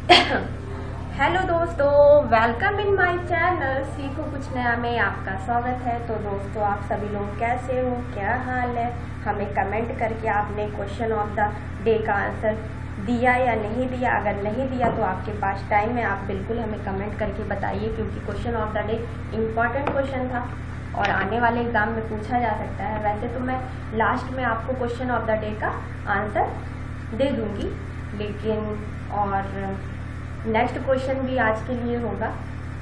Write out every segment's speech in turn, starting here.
Hello दोस्तों, welcome in my channel सीखो कुछ नया में आपका स्वागत है। तो दोस्तों, आप सभी लोग कैसे हो, क्या हाल है? हमें कमेंट करके आपने क्वेश्चन ऑफ द डे का आंसर दिया या नहीं दिया। अगर नहीं दिया तो आपके पास टाइम है, आप बिल्कुल हमें कमेंट करके बताइए, क्योंकि question of the day important question था और आने वाले एग्जाम में पूछा जा सकता है। वैसे तो मैं लास्ट में आपको क्वेश्चन ऑफ द डे का आंसर दे दूंगी, लेकिन और नेक्स्ट क्वेश्चन भी आज के लिए होगा,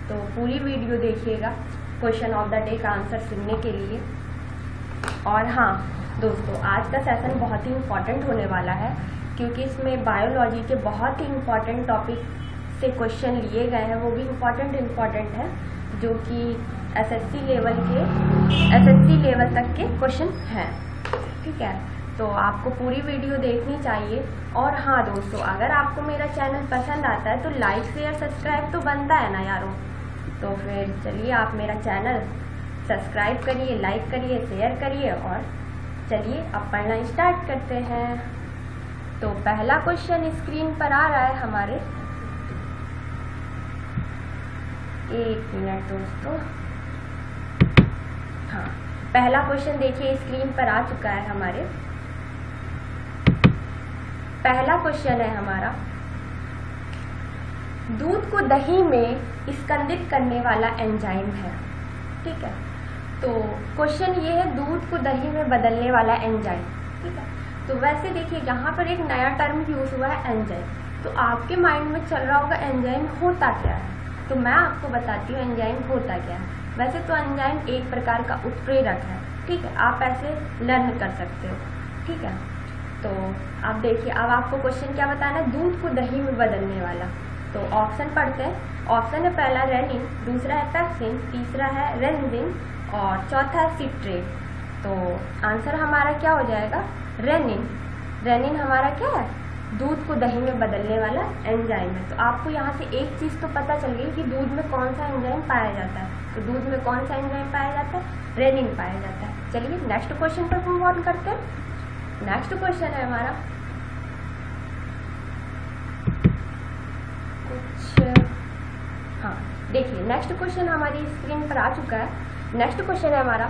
तो पूरी वीडियो देखिएगा क्वेश्चन ऑफ द डे का आंसर सुनने के लिए। और हाँ दोस्तों, आज का सेशन बहुत ही इम्पॉर्टेंट होने वाला है, क्योंकि इसमें बायोलॉजी के बहुत ही इम्पॉर्टेंट टॉपिक से क्वेश्चन लिए गए हैं। वो भी इम्पॉर्टेंट है, जो कि एसएससी लेवल तक के क्वेश्चन हैं। ठीक है, तो आपको पूरी वीडियो देखनी चाहिए। और हाँ दोस्तों, अगर आपको मेरा चैनल पसंद आता है तो लाइक शेयर सब्सक्राइब तो बनता है ना यारों। तो फिर चलिए, आप मेरा चैनल सब्सक्राइब करिए, लाइक करिए, शेयर करिए और चलिए अब पढ़ना स्टार्ट करते हैं। तो पहला क्वेश्चन स्क्रीन पर आ रहा है हमारे। एक मिनट दोस्तों, हाँ पहला क्वेश्चन देखिए स्क्रीन पर आ चुका है हमारे। पहला क्वेश्चन है हमारा, दूध को दही में स्कंदित करने वाला एंजाइम है। ठीक है, तो क्वेश्चन ये है, दूध को दही में बदलने वाला एंजाइम। ठीक है, तो वैसे देखिए यहाँ पर एक नया टर्म यूज हुआ है एंजाइम। तो आपके माइंड में चल रहा होगा एंजाइम होता क्या है, तो मैं आपको बताती हूँ एंजाइम होता क्या है। वैसे तो एंजाइम एक प्रकार का उत्प्रेरक है। ठीक है, आप ऐसे लर्न कर सकते हो। ठीक है, तो आप देखिए, अब आपको क्वेश्चन क्या बताना है, दूध को दही में बदलने वाला। तो ऑप्शन पढ़ते हैं। ऑप्शन है पहला रेनिन, दूसरा है पेप्सिन, तीसरा है रेंजिन और चौथा है सिट्रेट। तो आंसर हमारा क्या हो जाएगा, रेनिन। रेनिन हमारा क्या है, दूध को दही में बदलने वाला एंजाइम है। तो आपको यहाँ से एक चीज़ तो पता चल गई कि दूध में कौन सा एंजाइम पाया जाता है। तो दूध में कौन सा एंजाइम पाया जाता है, रेनिन पाया जाता है। चलिए नेक्स्ट क्वेश्चन पर मूव ऑन करते हैं। नेक्स्ट क्वेश्चन है हमारा हाँ देखिए, नेक्स्ट क्वेश्चन हमारी स्क्रीन पर आ चुका है। नेक्स्ट क्वेश्चन है हमारा,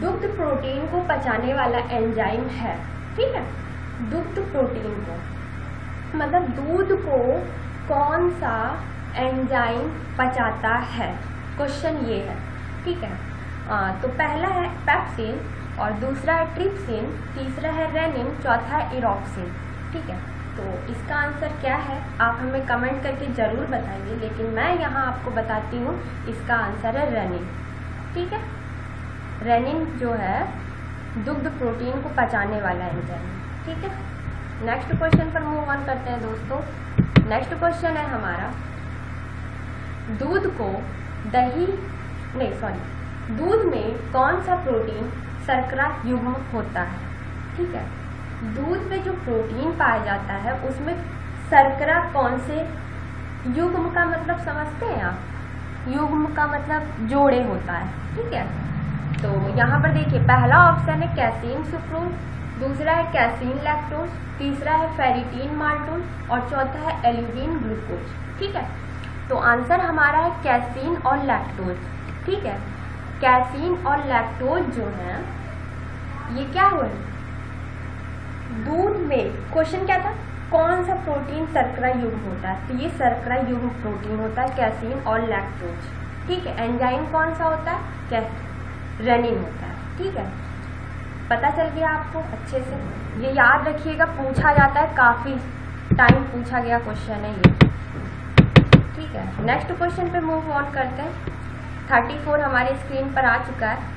दुग्ध प्रोटीन को पचाने वाला एंजाइम है। ठीक है, दुग्ध प्रोटीन को मतलब दूध को कौन सा एंजाइम पचाता है, क्वेश्चन ये है। ठीक है, तो पहला है पेप्सिन और दूसरा है ट्रिप्सिन, तीसरा है रेनिन, चौथा है इरोक्सिन। ठीक है, तो इसका आंसर क्या है आप हमें कमेंट करके ज़रूर बताइए, लेकिन मैं यहाँ आपको बताती हूँ इसका आंसर है रेनिन। ठीक है, रेनिन जो है दुग्ध प्रोटीन को पचाने वाला एंजाइम। ठीक है, नेक्स्ट क्वेश्चन पर मूव ऑन करते हैं दोस्तों। नेक्स्ट क्वेश्चन है हमारा, दूध में कौन सा प्रोटीन शर्करा युग्म होता है। ठीक है, दूध में जो प्रोटीन पाया जाता है उसमें शर्करा कौन से युग्म का मतलब समझते हैं आप, युग्म का मतलब जोड़े होता है। ठीक है, तो यहाँ पर देखिए पहला ऑप्शन है कैसीन सुक्रोज, दूसरा है कैसीन लैक्टोज, तीसरा है फेरिटीन माल्टोज और चौथा है एल्यूमिन ग्लूकोज। ठीक है, तो आंसर हमारा है कैसीन और लैक्टोज। ठीक है, कैसीन और लैक्टोज जो है ये क्या हुए, दूध में क्वेश्चन क्या था, कौन सा प्रोटीन शर्करा युग्म होता है, तो ये शर्करा युग्म प्रोटीन होता है कैसीन और लैक्टोज। ठीक है, एंजाइम कौन सा होता है, क्या रेनिन होता है। ठीक है, पता चल गया आपको अच्छे से, ये याद रखिएगा, पूछा जाता है, काफ़ी टाइम पूछा गया क्वेश्चन है ये। ठीक है, नेक्स्ट क्वेश्चन पे मूव ऑन करते हैं। 34 हमारे स्क्रीन पर आ चुका है।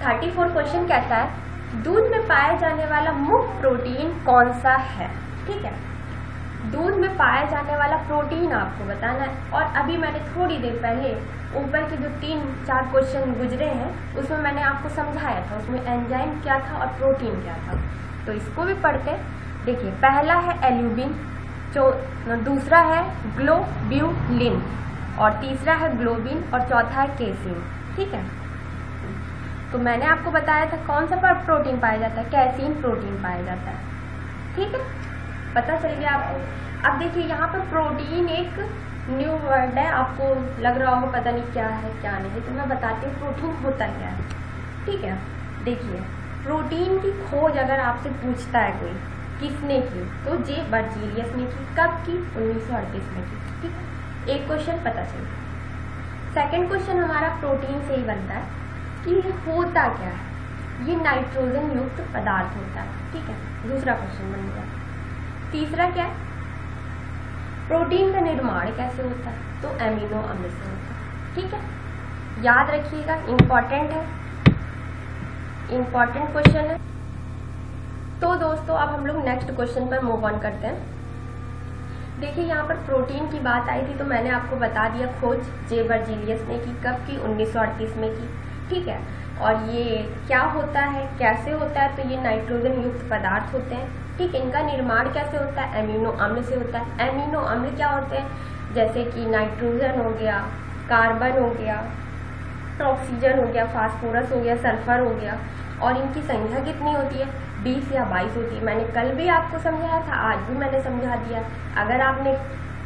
34 क्वेश्चन कहता है, दूध में पाया जाने वाला मुख्य प्रोटीन कौन सा है। ठीक है, दूध में पाया जाने वाला प्रोटीन आपको बताना है। और अभी मैंने थोड़ी देर पहले ऊपर के जो 3-4 क्वेश्चन गुजरे हैं उसमें मैंने आपको समझाया था, उसमें एंजाइम क्या था और प्रोटीन क्या था। तो इसको भी पढ़ते। देखिए पहला है एल्यूमिन, दूसरा है ग्लोब्यूलिन और तीसरा है ग्लोबिन और चौथा है केसिन। ठीक है, तो मैंने आपको बताया था कौन सा प्रोटीन पाया जाता है, कैसीन प्रोटीन पाया जाता है। ठीक है, पता चल गया आपको। अब देखिए यहाँ पर प्रोटीन एक न्यू वर्ड है, आपको लग रहा होगा पता नहीं क्या है क्या नहीं, तो मैं बताती हूँ प्रोटीन होता क्या है। ठीक है, देखिए प्रोटीन की खोज अगर आपसे पूछता है कोई किसने की, तो जे बर्जीलियस ने की। कब की? 1938 में की। ठीक है, एक क्वेश्चन पता चला। सेकंड क्वेश्चन हमारा प्रोटीन से ही बनता है कि ये होता क्या है। ये नाइट्रोजन युक्त पदार्थ होता है। ठीक है, दूसरा क्वेश्चन बन गया। तीसरा क्या है? प्रोटीन का निर्माण कैसे होता है? तो एमिनो अम्ल से होता है। ठीक है, याद रखिएगा, इम्पॉर्टेंट है, इम्पॉर्टेंट क्वेश्चन है। तो दोस्तों अब हम लोग नेक्स्ट क्वेश्चन पर मूव ऑन करते हैं। देखिए यहाँ पर प्रोटीन की बात आई थी तो मैंने आपको बता दिया, खोज जे बर्जीलियस ने की। कब की? 1938 में की। ठीक है, और ये क्या होता है, कैसे होता है? तो ये नाइट्रोजन युक्त पदार्थ होते हैं। ठीक है, इनका निर्माण कैसे होता है? एमिनो अम्ल से होता है। एमिनो अम्ल क्या होते हैं? जैसे कि नाइट्रोजन हो गया, कार्बन हो गया, ऑक्सीजन हो गया, फास्फोरस हो गया, सल्फर हो गया। और इनकी संख्या कितनी होती है? 20 या 22 होती है। मैंने कल भी आपको समझाया था, आज भी मैंने समझा दिया। अगर आपने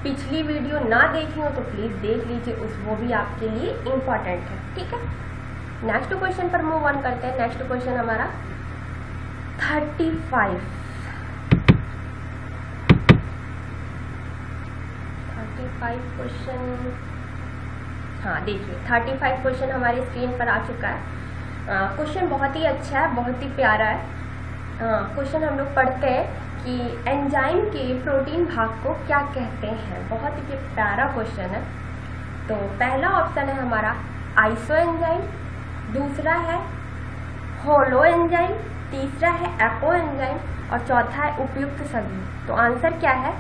पिछली वीडियो ना देखी हो तो प्लीज़ देख लीजिए, वो भी आपके लिए इम्पॉर्टेंट है। ठीक है, नेक्स्ट क्वेश्चन पर मूव ऑन करते हैं। नेक्स्ट क्वेश्चन हमारा 35 क्वेश्चन। हाँ देखिए 35 क्वेश्चन हमारी स्क्रीन पर आ चुका है। क्वेश्चन बहुत ही अच्छा है, बहुत ही प्यारा है। क्वेश्चन हम लोग पढ़ते हैं कि एंजाइम के प्रोटीन भाग को क्या कहते हैं। बहुत ही प्यारा क्वेश्चन है। तो पहला ऑप्शन है हमारा आइसो एंजाइम, दूसरा है होलो एंजाइम, तीसरा है एपो एंजाइम और चौथा है उपयुक्त सभी। तो आंसर क्या है?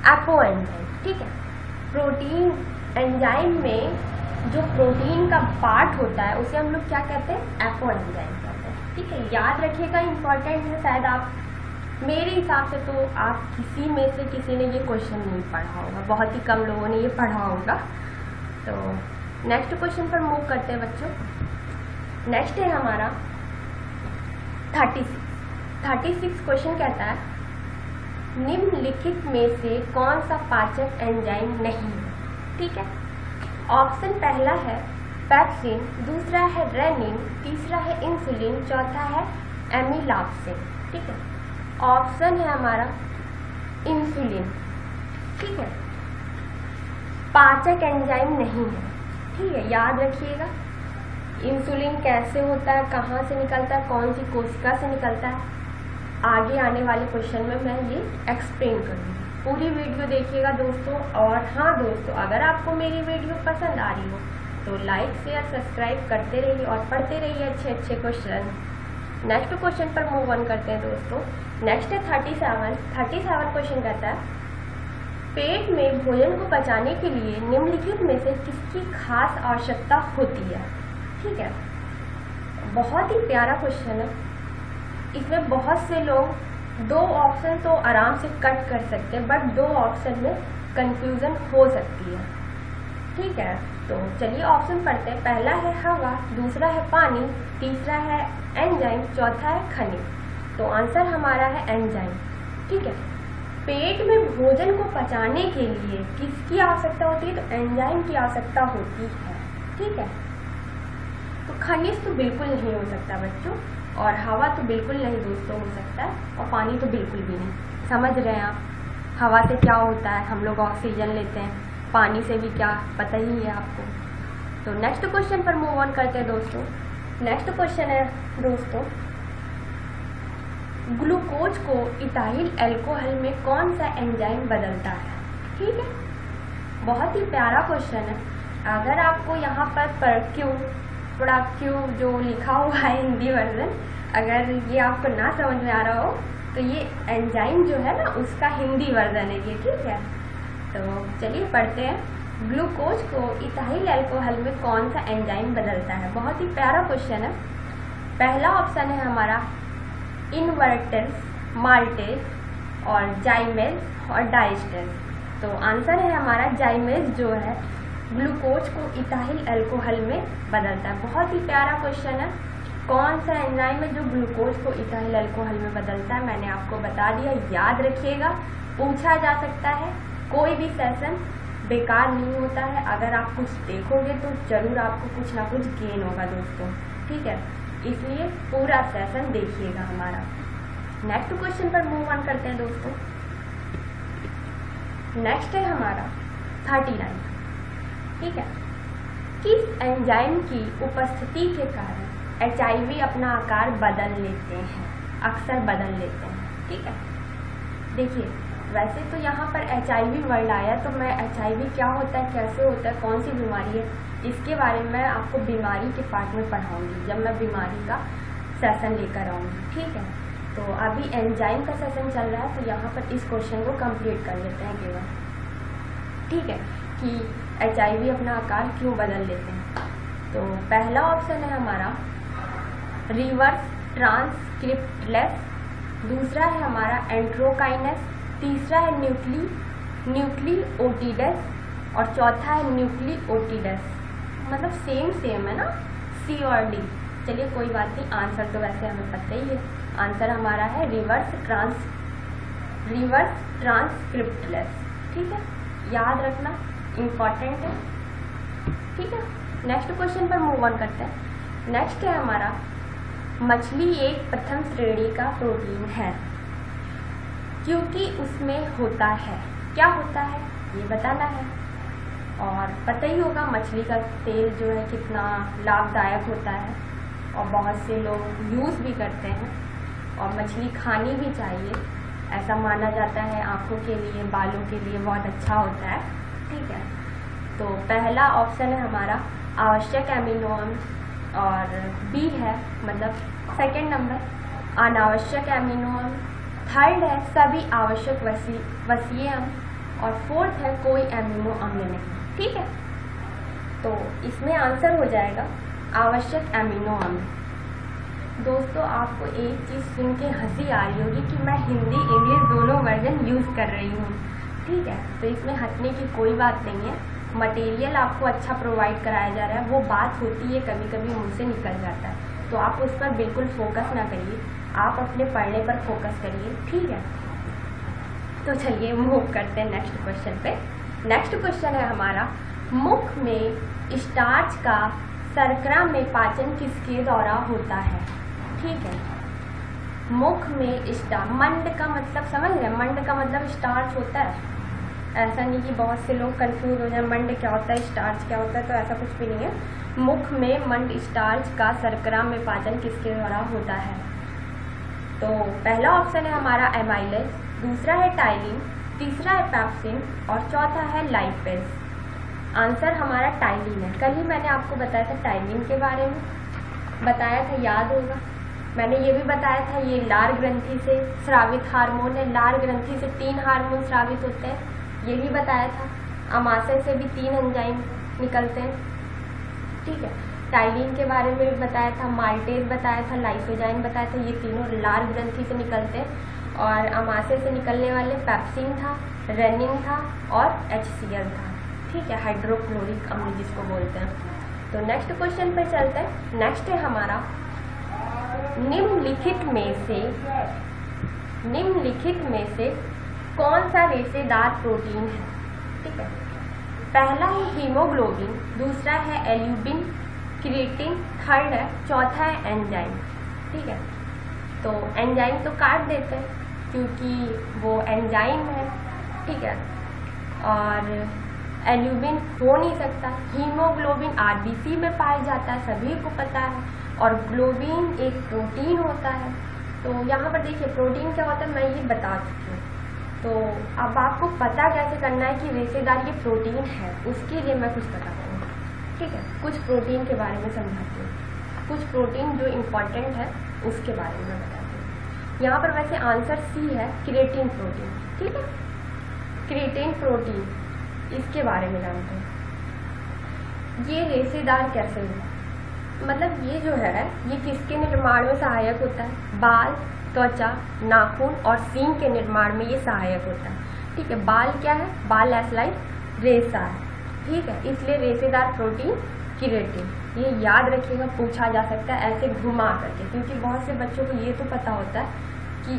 Apo enzyme. ठीक है, प्रोटीन एंजाइम में जो प्रोटीन का पार्ट होता है उसे हम लोग क्या कहते हैं? एपो एंजाइम कहते हैं। ठीक है, याद रखिएगा, इंपॉर्टेंट है। शायद आप, मेरे हिसाब से तो आप किसी में से किसी ने ये क्वेश्चन नहीं पढ़ा होगा, बहुत ही कम लोगों ने ये पढ़ा होगा। तो नेक्स्ट क्वेश्चन पर मूव करते हैं बच्चों। नेक्स्ट है हमारा 36 क्वेश्चन कहता है निम्नलिखित में से कौन सा पाचक एंजाइम नहीं है। ठीक है, ऑप्शन पहला है पैक्सिन, दूसरा है रेनिन, तीसरा है इंसुलिन, चौथा है एमिलाप्सिन। ठीक है, ऑप्शन है हमारा इंसुलिन। ठीक है, पाचक एंजाइम नहीं है। ठीक है, याद रखिएगा। इंसुलिन कैसे होता है, कहाँ से निकलता है, कौन सी कोशिका से निकलता है, आगे आने वाले क्वेश्चन में मैं ये एक्सप्लेन करूँगी। पूरी वीडियो देखिएगा दोस्तों। और हाँ दोस्तों, अगर आपको मेरी वीडियो पसंद आ रही हो तो लाइक शेयर सब्सक्राइब करते रहिए और पढ़ते रहिए अच्छे अच्छे क्वेश्चन। नेक्स्ट क्वेश्चन पर मूव ऑन करते हैं दोस्तों। नेक्स्ट है 37 क्वेश्चन कहता है पेट में भोजन को पचाने के लिए निम्नलिखित में से किसकी खास आवश्यकता होती है। ठीक है, बहुत ही प्यारा क्वेश्चन है। इसमें बहुत से लोग दो ऑप्शन तो आराम से कट कर सकते हैं, बट दो ऑप्शन में कंफ्यूजन हो सकती है। ठीक है, तो चलिए ऑप्शन पढ़ते हैं। पहला है हवा, दूसरा है पानी, तीसरा है एंजाइम, चौथा है खनिज। तो आंसर हमारा है एंजाइम। ठीक है, पेट में भोजन को पचाने के लिए किसकी आवश्यकता होती है? तो एंजाइम की आवश्यकता होती है। ठीक है, तो खनिज तो बिल्कुल नहीं हो सकता बच्चों, और हवा तो बिल्कुल नहीं दोस्तों हो सकता है, और पानी तो बिल्कुल भी नहीं। समझ रहे हैं आप, हवा से क्या होता है, हम लोग ऑक्सीजन लेते हैं, पानी से भी क्या, पता ही है आपको। तो नेक्स्ट क्वेश्चन पर मूव ऑन करते हैं दोस्तों। नेक्स्ट क्वेश्चन है दोस्तों ग्लूकोज को इथाइल अल्कोहल में कौन सा एंजाइम बदलता है। ठीक है, बहुत ही प्यारा क्वेश्चन है। अगर आपको यहाँ पर क्यू जो लिखा हुआ है हिंदी वर्जन, अगर ये आपको ना समझ में आ रहा हो तो ये एंजाइम जो है ना उसका हिंदी वर्जन है ये। ठीक है, तो चलिए पढ़ते हैं। ग्लूकोज को इथाइल अल्कोहल में कौन सा एंजाइम बदलता है। बहुत ही प्यारा क्वेश्चन है। पहला ऑप्शन है हमारा इन्वर्टेज, माल्टेज और जाइमेज और डाइस्टेज। तो आंसर है हमारा जाइमेज जो है ग्लूकोज को इथाइल अल्कोहल में बदलता है। बहुत ही प्यारा क्वेश्चन है। कौन सा एंजाइम है जो ग्लूकोज को इथाइल अल्कोहल में बदलता है, मैंने आपको बता दिया, याद रखिएगा, पूछा जा सकता है। कोई भी सेशन बेकार नहीं होता है। अगर आप कुछ देखोगे तो ज़रूर आपको कुछ ना कुछ गेन होगा दोस्तों, ठीक है। इसलिए पूरा सेशन देखिएगा हमारा। नेक्स्ट क्वेश्चन पर मूव ऑन करते हैं दोस्तों। नेक्स्ट है हमारा 39, ठीक है। किस एंजाइम की उपस्थिति के कारण HIV अपना आकार बदल लेते हैं, अक्सर बदल लेते हैं, ठीक है। देखिए वैसे तो यहाँ पर HIV वर्ड आया तो मैं HIV क्या होता है, कैसे होता है, कौन सी बीमारी है, इसके बारे में आपको बीमारी के पार्ट में पढ़ाऊंगी जब मैं बीमारी का सेशन लेकर आऊँगी, ठीक है। तो अभी एंजाइम का सेशन चल रहा है तो यहाँ पर इस क्वेश्चन को कंप्लीट कर लेते हैं केवल, ठीक है, कि HIV अपना आकार क्यों बदल लेते हैं। तो पहला ऑप्शन है हमारा रिवर्स ट्रांसक्रिप्टलेस, दूसरा है हमारा एंट्रोकाइनस, तीसरा है न्यूक्लियोटिडस और चौथा है न्यूक्लियोटिडस। मतलब सेम है ना, C और D। चलिए कोई बात नहीं, आंसर तो वैसे हमें पता ही है। आंसर हमारा है रिवर्स ट्रांसक्रिप्टलेस, ठीक है, याद रखना इम्पॉर्टेंट है, ठीक है। नेक्स्ट क्वेश्चन पर मूव ऑन करते हैं। नेक्स्ट है हमारा मछली एक प्रथम श्रेणी का प्रोटीन है क्योंकि उसमें होता है, क्या होता है ये बताना है। और पता ही होगा मछली का तेल जो है कितना लाभदायक होता है और बहुत से लोग यूज़ भी करते हैं और मछली खानी भी चाहिए, ऐसा माना जाता है, आँखों के लिए, बालों के लिए बहुत अच्छा होता है, ठीक है। तो पहला ऑप्शन है हमारा आवश्यक एमिनो अम्ल और B है मतलब सेकंड नंबर अनावश्यक एमिनो अम्ल, थर्ड है सभी आवश्यक वसीय अम्ल और फोर्थ है कोई एमिनो अम्ल नहीं, ठीक है। तो इसमें आंसर हो जाएगा आवश्यक एमिनो अम्ल। दोस्तों आपको एक चीज़ सुन के हंसी आ रही होगी कि मैं हिंदी इंग्लिश दोनों वर्जन यूज़ कर रही हूँ, ठीक है। तो इसमें हंसने की कोई बात नहीं है, मटेरियल आपको अच्छा प्रोवाइड कराया जा रहा है, वो बात होती है कभी कभी मुंह से निकल जाता है, तो आप उस पर बिल्कुल फोकस ना करिए, आप अपने पढ़ने पर फोकस करिए, ठीक है। तो चलिए मूव करते हैं नेक्स्ट क्वेश्चन पे। नेक्स्ट क्वेश्चन है हमारा मुख में स्टार्च का शर्करा में पाचन किसके द्वारा होता है, ठीक है। मुख में मंड का मतलब समझ रहे हैं, मंड का मतलब स्टार्च होता है, ऐसा नहीं कि बहुत से लोग कंफ्यूज हो जाए मंड क्या होता है स्टार्च क्या होता है, तो ऐसा कुछ भी नहीं है। मुख में मंड स्टार्च का शर्करा में पाचन किसके द्वारा होता है। तो पहला ऑप्शन है हमारा एमाइलेज, दूसरा है टाइलिन, तीसरा है पैप्सिन और चौथा है लाइपेज। आंसर हमारा टाइलिन है। कल ही मैंने आपको बताया था टाइलिन के बारे में, बताया था, याद होगा। मैंने ये भी बताया था ये लार ग्रंथि से स्रावित हार्मोन है, लार ग्रंथि से 3 हार्मोन स्रावित होते हैं, ये भी बताया था। अमाशय से भी 3 एंजाइम निकलते हैं, ठीक है। टाइलिन के बारे में भी बताया था, माल्टेज बताया था, लाइसोजाइन बताया था, ये तीनों लार ग्रंथि से निकलते हैं। और अमाशय से निकलने वाले पैप्सिन था, रेनिन था और HCl था, ठीक है, हाइड्रोक्लोरिक अम्ल जिसको बोलते हैं। तो नेक्स्ट क्वेश्चन पर चलते हैं। नेक्स्ट है हमारा निम्नलिखित में से कौन सा रेशेदार प्रोटीन है, ठीक है। पहला है हीमोग्लोबिन, दूसरा है एल्यूबिन, क्रिएटिन, थर्ड है, चौथा है एंजाइम, ठीक है। तो एंजाइम तो काट देते हैं क्योंकि वो एंजाइम है, ठीक है, और एल्यूबिन हो नहीं सकता। हीमोग्लोबिन RBC में पाया जाता है, सभी को पता है, और ग्लोबिन एक प्रोटीन होता है। तो यहाँ पर देखिए प्रोटीन क्या होता है मैं ये बता चुकी हूँ। तो अब आपको पता कैसे करना है कि रेशेदार ये प्रोटीन है, उसके लिए मैं कुछ बताती हूँ, ठीक है। कुछ प्रोटीन के बारे में समझाती हूँ, कुछ प्रोटीन जो इम्पोर्टेंट है उसके बारे में बताती हूँ। यहाँ पर वैसे आंसर C है, क्रिएटिन प्रोटीन, ठीक है। क्रिएटिन प्रोटीन इसके बारे में जानते हैं। ये रेशेदार कैसे है, मतलब ये जो है ये किसके निर्माण में सहायक होता है, बाल, त्वचा, नाखून और सींग के निर्माण में ये सहायक होता है, ठीक है। बाल क्या है, बाल एसलाइट रेशा है, ठीक है, इसलिए रेशेदार प्रोटीन क्रिएटिन। ये याद रखिएगा, पूछा जा सकता है ऐसे घुमा करके, क्योंकि बहुत से बच्चों को ये तो पता होता है कि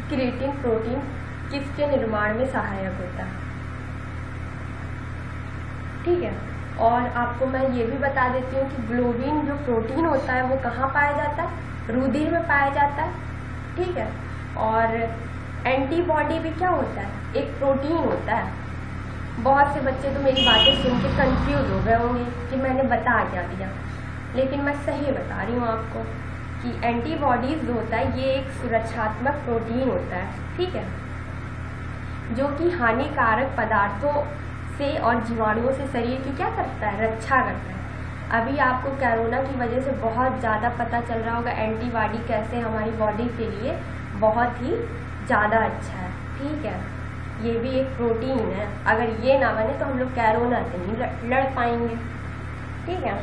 क्रिएटिन प्रोटीन किसके निर्माण में सहायक होता है, ठीक है। और आपको मैं ये भी बता देती हूँ कि ग्लोबिन जो प्रोटीन होता है वो कहाँ पाया जाता है, रुधिर में पाया जाता है, ठीक है। और एंटीबॉडी भी क्या होता है, एक प्रोटीन होता है। बहुत से बच्चे तो मेरी बातें सुन के कंफ्यूज हो गए होंगे कि मैंने बता क्या दिया, लेकिन मैं सही बता रही हूँ आपको कि एंटीबॉडीज जो होता है ये एक सुरक्षात्मक प्रोटीन होता है, ठीक है, जो कि हानिकारक पदार्थों से और जीवाणुओं से शरीर की क्या करता है, रक्षा करता है। अभी आपको कोरोना की वजह से बहुत ज़्यादा पता चल रहा होगा एंटीबॉडी कैसे हमारी बॉडी के लिए बहुत ही ज़्यादा अच्छा है, ठीक है। ये भी एक प्रोटीन है, अगर ये ना बने तो हम लोग कोरोना से नहीं लड़ पाएंगे, ठीक है।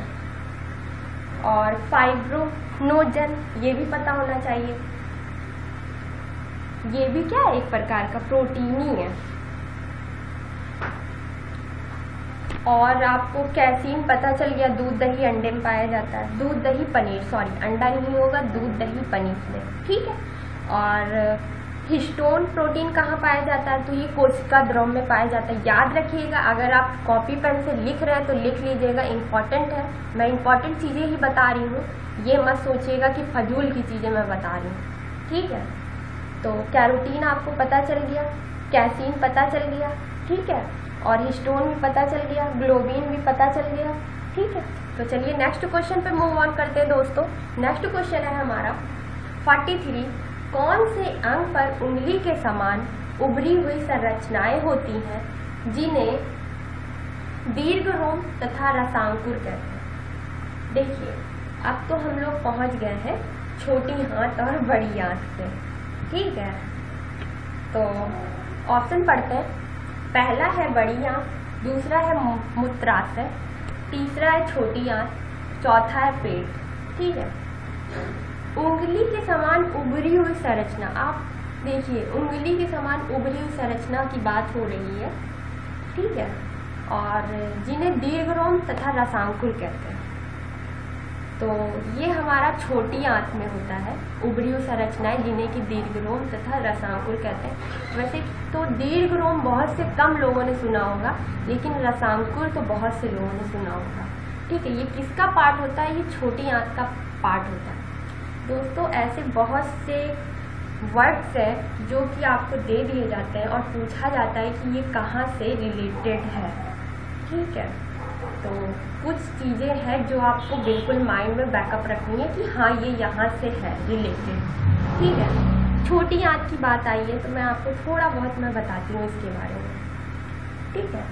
और फाइब्रोनोजन ये भी पता होना चाहिए, ये भी क्या है, एक प्रकार का प्रोटीन ही है। और आपको कैसीन पता चल गया, दूध दही अंडे में पाया जाता है, दूध दही पनीर, सॉरी अंडा नहीं होगा, दूध दही पनीर में, ठीक है। और हिस्टोन प्रोटीन कहाँ पाया जाता है, तो ये कोशिका द्रव में पाया जाता है। याद रखिएगा, अगर आप कॉपी पेन से लिख रहे हैं तो लिख लीजिएगा, इम्पॉर्टेंट है, मैं इम्पॉर्टेंट चीज़ें ही बता रही हूँ, ये मत सोचिएगा कि फजूल की चीज़ें मैं बता रही हूँ, ठीक है। तो कैरोटीन आपको पता चल गया, कैसीन पता चल गया, ठीक है, और हिस्टोन भी पता चल गया, ग्लोबिन भी पता चल गया, ठीक है। तो चलिए नेक्स्ट क्वेश्चन पे मूव ऑन करते हैं दोस्तों। नेक्स्ट क्वेश्चन है हमारा 43, कौन से अंग पर उंगली के समान उभरी हुई संरचनाएं होती हैं जिन्हें दीर्घरोम तथा रसांकुर कहते हैं। देखिए अब तो हम लोग पहुंच गए हैं छोटी आंत और बड़ी आंत पे, ठीक है। तो ऑप्शन पढ़ते हैं, पहला है बड़ी आंत, दूसरा है मूत्राशय, तीसरा है छोटी आंत, चौथा है पेट, ठीक है। उंगली के समान उभरी हुई संरचना, आप देखिए उंगली के समान उभरी हुई संरचना की बात हो रही है, ठीक है, और जिन्हें दीर्घरोम तथा रसांकुर कहते हैं। तो ये हमारा छोटी आंत में होता है, उभरी हुई संरचनाएं जिन्हें कि दीर्घरोम तथा रसांकुर कहते हैं। वैसे तो दीर्घरोम बहुत से कम लोगों ने सुना होगा, लेकिन रसांकुर तो बहुत से लोगों ने सुना होगा, ठीक है। ये किसका पार्ट होता है, ये छोटी आंत का पार्ट होता है दोस्तों। ऐसे बहुत से वर्ड्स हैं जो कि आपको दे दिए जाते हैं और पूछा जाता है कि ये कहाँ से रिलेटेड है, ठीक है। तो कुछ चीज़ें हैं जो आपको बिल्कुल माइंड में बैकअप रखनी है कि हाँ ये यहाँ से है रिलेटेड, ठीक है। छोटी आंत की बात आई है तो मैं आपको थोड़ा बहुत मैं बताती हूँ इसके बारे में, ठीक है।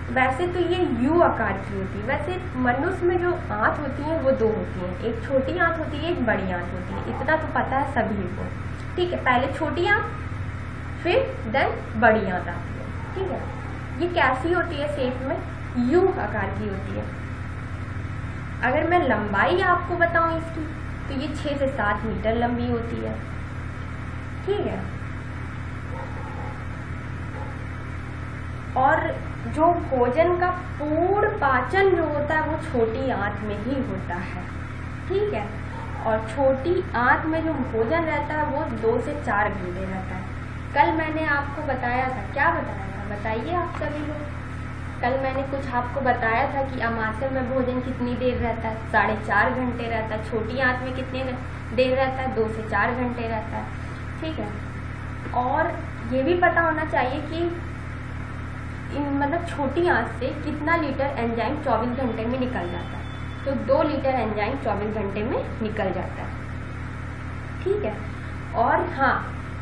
वैसे तो ये यू आकार की होती है, वैसे मनुष्य में जो आंत होती है वो दो होती हैं, एक छोटी आंत होती है, एक बड़ी आंत होती है, इतना तो पता है सभी को, ठीक है। पहले छोटी आंत फिर देन बड़ी आंत आती है, ठीक है। ये कैसी होती है, शेप में यू आकार की होती है। अगर मैं लंबाई आपको बताऊं इसकी तो ये 6 से 7 मीटर लंबी होती है, ठीक है। और जो भोजन का पूर्ण पाचन जो होता है वो छोटी आंत में ही होता है, ठीक है। और छोटी आंत में जो भोजन रहता है वो 2 से 4 घंटे रहता है। कल मैंने आपको बताया था, क्या बताया था बताइए आप सभी लोग। कल मैंने कुछ आपको बताया था कि अमाशय में भोजन कितनी देर रहता है, 4.5 घंटे रहता है। छोटी आंत में कितनी देर रहता है, 2 से 4 घंटे रहता है, ठीक है। और ये भी पता होना चाहिए कि मतलब छोटी आंत से कितना लीटर एंजाइम 24 घंटे में निकल जाता है, तो 2 लीटर एंजाइम 24 घंटे में निकल जाता है, ठीक है। और हाँ,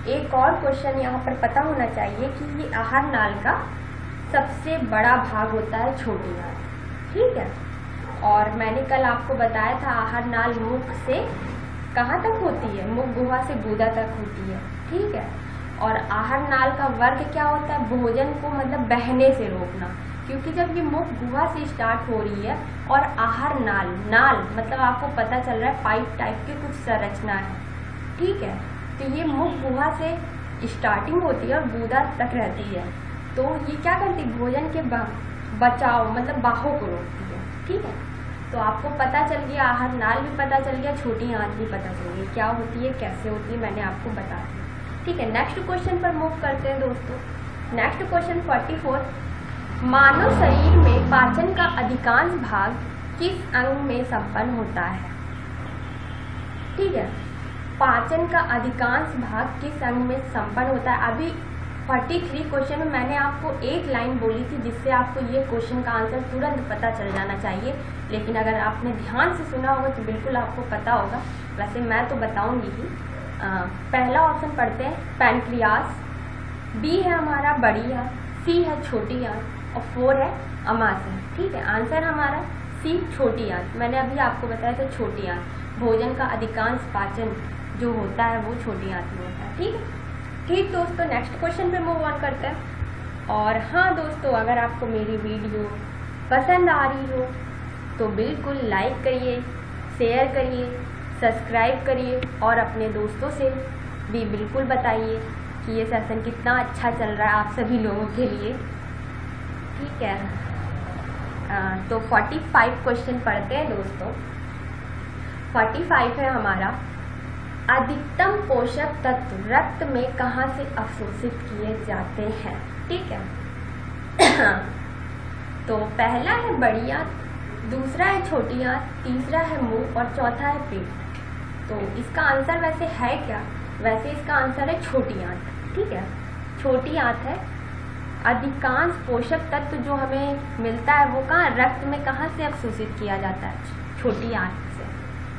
एक और क्वेश्चन यहाँ पर पता होना चाहिए कि ये आहार नाल का सबसे बड़ा भाग होता है छोटी आंत, ठीक है। और मैंने कल आपको बताया था आहार नाल मुख से कहाँ तक होती है, मुख गुहा से गुदा तक होती है, ठीक है। और आहार नाल का वर्ग क्या होता है, भोजन को मतलब बहने से रोकना, क्योंकि जब ये मुख गुहा से स्टार्ट हो रही है और आहार नाल, नाल मतलब आपको पता चल रहा है पाइप टाइप की कुछ संरचना है, ठीक है। तो ये मुख गुहा से स्टार्टिंग होती है और गुदा तक रहती है, तो ये क्या करती है, भोजन के बचाव मतलब बाहों को रोकती है, ठीक है। तो आपको पता चल गया, आहार नाल भी पता चल गया, छोटी आंत भी पता चल गई क्या होती है, कैसे होती है, मैंने आपको बता दिया, ठीक है। नेक्स्ट क्वेश्चन पर मूव करते हैं दोस्तों। नेक्स्ट क्वेश्चन 44, मानव शरीर में पाचन का अधिकांश भाग किस अंग में संपन्न होता है? ठीक है, पाचन का अधिकांश भाग किस अंग में संपन्न होता है? अभी 43 क्वेश्चन में मैंने आपको एक लाइन बोली थी जिससे आपको ये क्वेश्चन का आंसर तुरंत पता चल जाना चाहिए, लेकिन अगर आपने ध्यान से सुना होगा तो बिल्कुल आपको पता होगा। वैसे मैं तो बताऊंगी ही। पहला ऑप्शन पढ़ते हैं, पैनक्रियास। बी है हमारा बड़ी आंत, सी है छोटी आंत और 4 है अमाशय। ठीक है, आंसर हमारा सी छोटी आंत। मैंने अभी आपको बताया था छोटी आंत। भोजन का अधिकांश पाचन जो होता है वो छोटी आंत में होता है। ठीक है, ठीक दोस्तों, नेक्स्ट क्वेश्चन पे मूव ऑन करते हैं। और हाँ दोस्तों, अगर आपको मेरी वीडियो पसंद आ रही हो तो बिल्कुल लाइक करिए, शेयर करिए, सब्सक्राइब करिए और अपने दोस्तों से भी बिल्कुल बताइए कि ये सेशन कितना अच्छा चल रहा है आप सभी लोगों के लिए। ठीक है, तो 45 क्वेश्चन पढ़ते हैं दोस्तों। 45 है हमारा, अधिकतम पोषक तत्व रक्त में कहाँ से अवशोषित किए जाते हैं? ठीक है तो पहला है बड़ी आंत, दूसरा है छोटी आंत, तीसरा है मुंह और चौथा है पेट। तो इसका आंसर वैसे है क्या? वैसे इसका आंसर है छोटी आंत। ठीक है, छोटी आंत है। अधिकांश पोषक तत्व जो हमें मिलता है वो कहाँ, रक्त में कहाँ से अवशोषित किया जाता है? छोटी आंत से।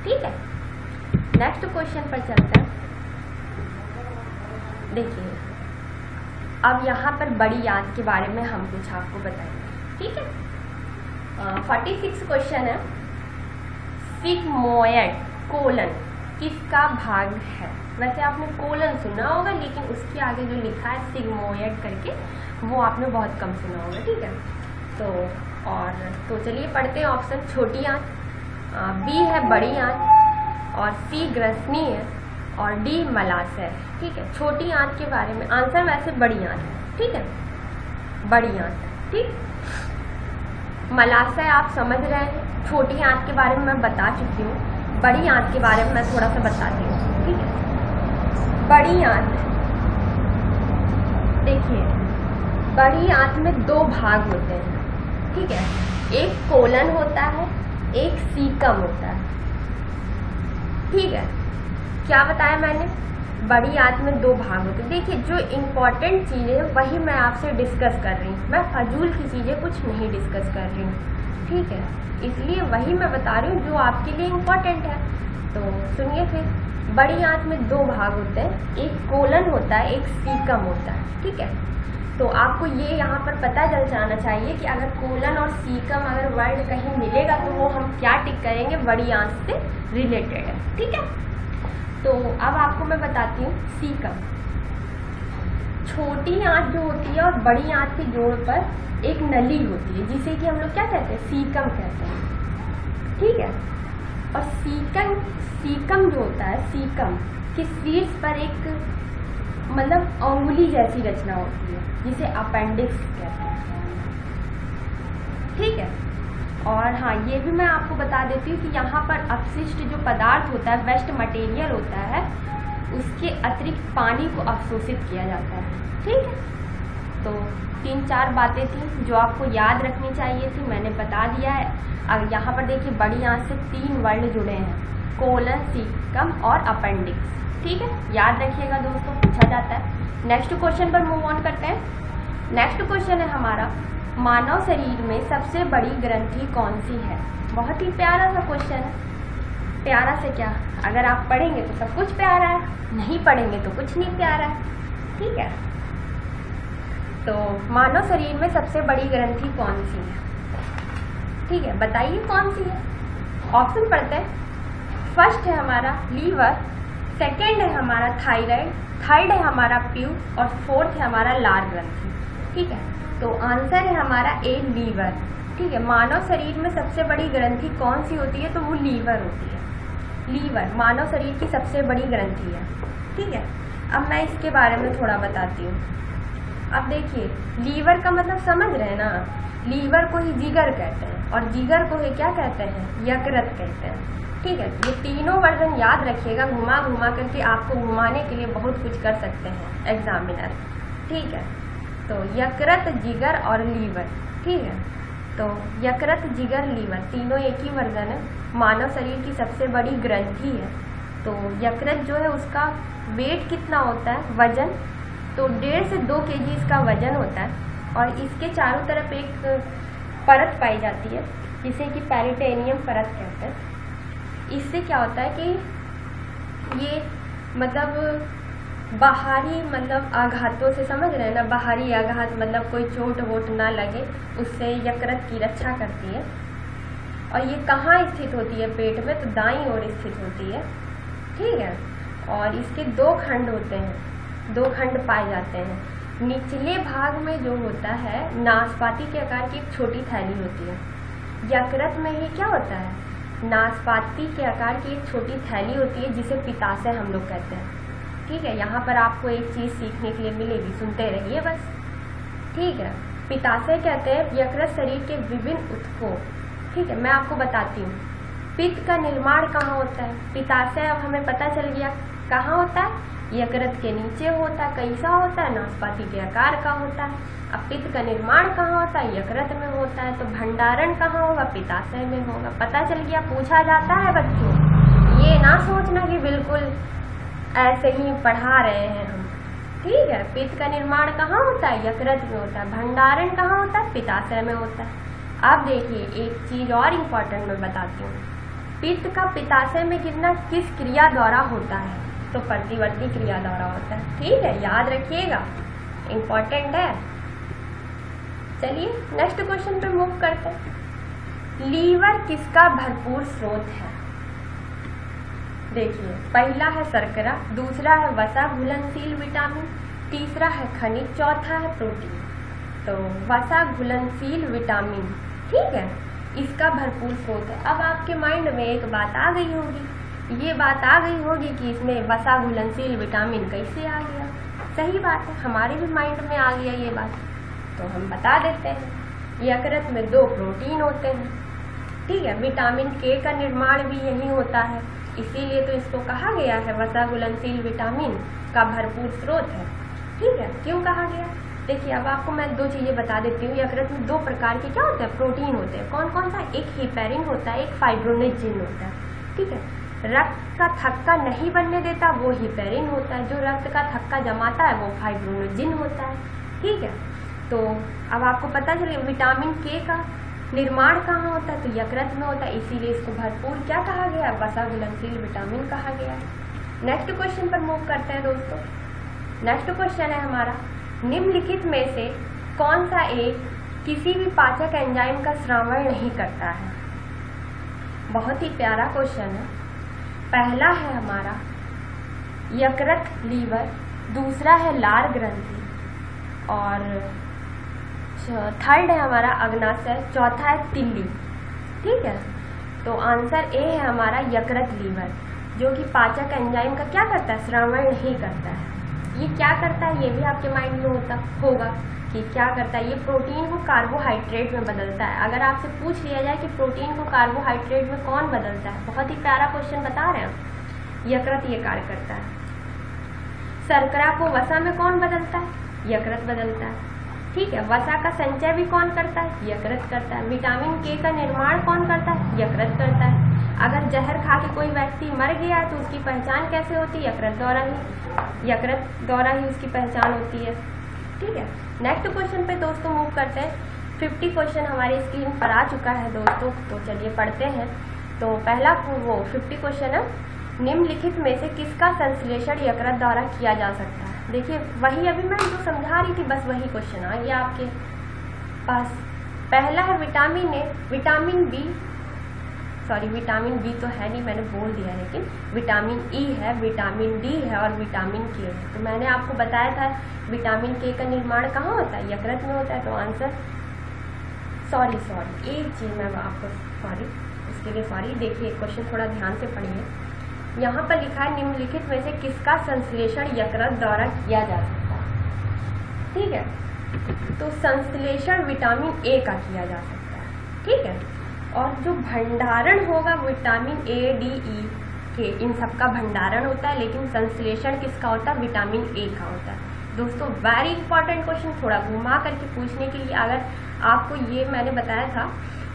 ठीक है, नेक्स्ट क्वेश्चन पर चलते हैं। देखिए, अब यहाँ पर बड़ी आंत के बारे में हम कुछ आपको बताएंगे। ठीक है, 46 क्वेश्चन है, सिग्मोइड कोलन किसका भाग है? वैसे आपने कोलन सुना होगा, लेकिन उसके आगे जो लिखा है सिग्मोइड करके वो आपने बहुत कम सुना होगा। ठीक है, तो चलिए पढ़ते हैं ऑप्शन। छोटी आंत, बी है बड़ी आंत और सी ग्रसनी है और डी मलाशय। ठीक है, छोटी आंत के बारे में आंसर वैसे बड़ी आंत है। ठीक है, बड़ी आंत। ठीक, मलाशय आप समझ रहे हैं। छोटी आंत के बारे में मैं बता चुकी हूँ, बड़ी आंत के बारे में मैं थोड़ा सा बताती हूँ। ठीक है, बड़ी आंत, देखिए बड़ी आंत में 2 भाग होते हैं। ठीक है, एक कोलन होता है, एक सीकम होता है। ठीक है, क्या बताया मैंने? बड़ी आंत में 2 भाग होते हैं। देखिए, जो इम्पोर्टेंट चीज़ें हैं वही मैं आपसे डिस्कस कर रही हूँ, मैं फजूल की चीज़ें कुछ नहीं डिस्कस कर रही हूँ। ठीक है, इसलिए वही मैं बता रही हूँ जो आपके लिए इम्पोर्टेंट है। तो सुनिए फिर, बड़ी आंत में 2 भाग होते हैं, एक कोलन होता है, एक सीकम होता है। ठीक है, तो आपको ये यहाँ पर पता चल जाना चाहिए कि अगर कोलन और सीकम अगर वर्ड कहीं मिलेगा तो वो हम क्या टिक करेंगे, बड़ी आंत से रिलेटेड है। ठीक है, तो अब आपको मैं बताती हूँ सीकम। छोटी आंत जो होती है और बड़ी आंत के जोड़ पर एक नली होती है जिसे कि हम लोग क्या कहते हैं, सीकम कहते हैं। ठीक है, और सीकम जो होता है, सीकम के शीर्ष पर एक मतलब अंगुली जैसी रचना होती है जिसे अपेंडिक्स कहते हैं। ठीक है, और हाँ ये भी मैं आपको बता देती हूँ कि यहाँ पर अपशिष्ट जो पदार्थ होता है, वेस्ट मटेरियल होता है, उसके अतिरिक्त पानी को अवशोषित किया जाता है। ठीक है, तो 3-4 बातें थी जो आपको याद रखनी चाहिए थी, मैंने बता दिया है। अब यहाँ पर देखिए बड़ी आंत से 3 वर्ड जुड़े हैं, कोलन, सीकम और अपेंडिक्स। ठीक है, याद रखिएगा दोस्तों, पूछा जाता है। नेक्स्ट क्वेश्चन पर मूव ऑन करते हैं। नेक्स्ट क्वेश्चन है हमारा, मानव शरीर में सबसे बड़ी ग्रंथि कौन सी है? बहुत ही प्यारा सा क्वेश्चन है। प्यारा से क्या, अगर आप पढ़ेंगे तो सब कुछ प्यारा है, नहीं पढ़ेंगे तो कुछ नहीं प्यारा है। ठीक है, तो मानव शरीर में सबसे बड़ी ग्रंथि कौन सी है? ठीक है, बताइए कौन सी है। ऑप्शन पढ़ते हैं। फर्स्ट है हमारा लीवर, सेकेंड है हमारा थायराइड, थर्ड है हमारा प्यू और फोर्थ है हमारा लार ग्रंथि। ठीक है, तो आंसर है हमारा ए, लीवर। ठीक है, मानव शरीर में सबसे बड़ी ग्रंथि कौन सी होती है? तो वो लीवर होती है। लीवर मानव शरीर की सबसे बड़ी ग्रंथि है। ठीक है, अब मैं इसके बारे में थोड़ा बताती हूँ। अब देखिए, लीवर का मतलब समझ रहे हैं ना, लीवर को ही जिगर कहते हैं और जिगर को ही क्या कहते हैं, यकृत कहते हैं। ठीक है, ये तीनों वर्जन याद रखिएगा, घुमा घुमा करके आपको घुमाने के लिए बहुत कुछ कर सकते हैं एग्जामिनर। ठीक है, तो यकृत, जिगर और लीवर, ठीक है। तो यकृत, जिगर, लीवर तीनों एक ही वर्जन है, मानव शरीर की सबसे बड़ी ग्रंथि है। तो यकृत जो है उसका वेट कितना होता है, वजन, तो 1.5 से 2 kg इसका वजन होता है। और इसके चारों तरफ एक परत पाई जाती है जिसे कि पेरिटोनियम परत कहते हैं। इससे क्या होता है कि ये मतलब बाहरी मतलब आघातों से, समझ रहे हैं ना, बाहरी आघात मतलब कोई चोट वोट ना लगे, उससे यकृत की रक्षा करती है। और ये कहाँ स्थित होती है पेट में, तो दाईं ओर स्थित होती है, ठीक है। और इसके 2 खंड होते हैं, 2 खंड पाए जाते हैं। निचले भाग में जो होता है नाशपाती के आकार की एक छोटी थैली होती है। यकृत में ये क्या होता है, नाशपाती के आकार की एक छोटी थैली होती है जिसे पित्ताशय हम लोग कहते हैं, ठीक है। यहाँ पर आपको एक चीज़ सीखने के लिए मिलेगी, सुनते रहिए बस, ठीक है। पित्ताशय कहते हैं यकृत शरीर के विभिन्न ऊतकों, ठीक है। मैं आपको बताती हूँ पित्त का निर्माण कहाँ होता है। पित्ताशय अब हमें पता चल गया कहाँ होता है, यकृत के नीचे होता है। कैसा होता है, नाशपाती के आकार का होता है। अब पित्त का निर्माण कहाँ होता है, यकृत में होता है। तो भंडारण कहाँ होगा, पित्ताशय में होगा। पता चल गया, पूछा जाता है बच्चों, ये ना सोचना कि बिल्कुल ऐसे ही पढ़ा रहे हैं हम, ठीक है। पित्त का निर्माण कहाँ होता है, यकृत में होता है। भंडारण कहाँ होता है, पित्ताशय में होता है। अब देखिए एक चीज और इम्पोर्टेंट मैं बताती हूँ, पित्त का पित्ताशय में गिरना किस क्रिया द्वारा होता है, तो प्रतिवर्ती क्रिया द्वारा होता है, ठीक है। याद रखिएगा, इम्पोर्टेंट है। चलिए नेक्स्ट क्वेश्चन पे मूव करते हैं। लीवर किसका भरपूर स्रोत है। देखिए पहला है शर्करा, दूसरा है वसा घुलनशील विटामिन, तीसरा है खनिज, चौथा है प्रोटीन। तो वसा घुलनशील विटामिन, ठीक है, इसका भरपूर स्रोत है। अब आपके माइंड में एक बात आ गई होगी, ये बात आ गई होगी कि इसमें वसा घुलनशील विटामिन कैसे आ गया। सही बात है, हमारे भी माइंड में आ गया ये बात, तो हम बता देते हैं। यकृत में 2 प्रोटीन होते हैं, ठीक है। विटामिन के का निर्माण भी यही होता है, इसीलिए तो इसको कहा गया है वसा घुलनशील विटामिन का भरपूर स्रोत है, ठीक है। क्यों कहा गया, देखिए अब आपको मैं 2 चीज़ें बता देती हूँ। यकृत में 2 प्रकार के क्या होते हैं, प्रोटीन होते हैं। कौन कौन सा, एक हिपेरिन होता है, एक फाइब्रोनेक्टिन होता है, ठीक है। रक्त का थक्का नहीं बनने देता वो हिपेरिन होता है, जो रक्त का थक्का जमाता है वो फाइब्रोनेक्टिन होता है, ठीक है। तो अब आपको पता चले विटामिन के का निर्माण कहाँ होता है, तो यकृत में होता है, इसीलिए इसको भरपूर क्या कहा गया, वसा घुलनशील विटामिन कहा गया है। नेक्स्ट क्वेश्चन पर मूव करते हैं दोस्तों। नेक्स्ट क्वेश्चन है हमारा, निम्नलिखित में से कौन सा एक किसी भी पाचक एंजाइम का श्रावण नहीं करता है। बहुत ही प्यारा क्वेश्चन है। पहला है हमारा यकृत, लीवर, दूसरा है लार ग्रंथि, और थर्ड है हमारा अग्नाशय, चौथा है तिल्ली, ठीक है। तो आंसर ए है हमारा यकृत, लीवर, जो कि पाचक एंजाइम का क्या करता है, श्रावण नहीं करता है। ये क्या करता है, ये भी आपके माइंड में होगा कि क्या करता है, ये प्रोटीन को कार्बोहाइड्रेट में बदलता है। अगर आपसे पूछ लिया जाए कि प्रोटीन को कार्बोहाइड्रेट में कौन बदलता है, बहुत ही प्यारा क्वेश्चन बता रहे हैं, यकृत ये कार्य करता है। शर्करा को वसा में कौन बदलता है, यकृत बदलता है, ठीक है। वसा का संचय भी कौन करता है, यकृत करता है। विटामिन के का निर्माण कौन करता है, यकृत करता है। अगर जहर खा के कोई व्यक्ति मर गया है तो उसकी पहचान कैसे होती है, यकृत द्वारा ही उसकी पहचान होती है, ठीक है। नेक्स्ट क्वेश्चन पे दोस्तों मूव करते हैं। 50 क्वेश्चन हमारी स्क्रीन पर आ चुका है दोस्तों, तो चलिए पढ़ते हैं। तो पहला वो 50 क्वेश्चन है, निम्नलिखित में से किसका संश्लेषण यकृत द्वारा किया जा सकता है। देखिए वही अभी मैं जो समझा रही थी, बस वही क्वेश्चन आ गया आपके पास। पहला है विटामिन ए, विटामिन बी तो है नहीं, मैंने बोल दिया, लेकिन विटामिन ई है, विटामिन डी है और विटामिन के है। तो मैंने आपको बताया था विटामिन के का निर्माण कहाँ होता है, यकृत में होता है। तो आंसर सॉरी एक चीज़ मैं आपको उसके लिए सॉरी। देखिए क्वेश्चन थोड़ा ध्यान से पढ़िए। यहाँ पर लिखा है निम्नलिखित में से किसका संश्लेषण यकृत द्वारा किया जा सकता है, ठीक है। तो संश्लेषण विटामिन ए का किया जा सकता है, ठीक है। और जो भंडारण होगा विटामिन ए, डी, ई के, इन सब का भंडारण होता है, लेकिन संश्लेषण किसका होता है, विटामिन ए का होता है। दोस्तों वेरी इंपॉर्टेंट क्वेश्चन, थोड़ा घुमा करके पूछने के लिए अगर आपको ये मैंने बताया था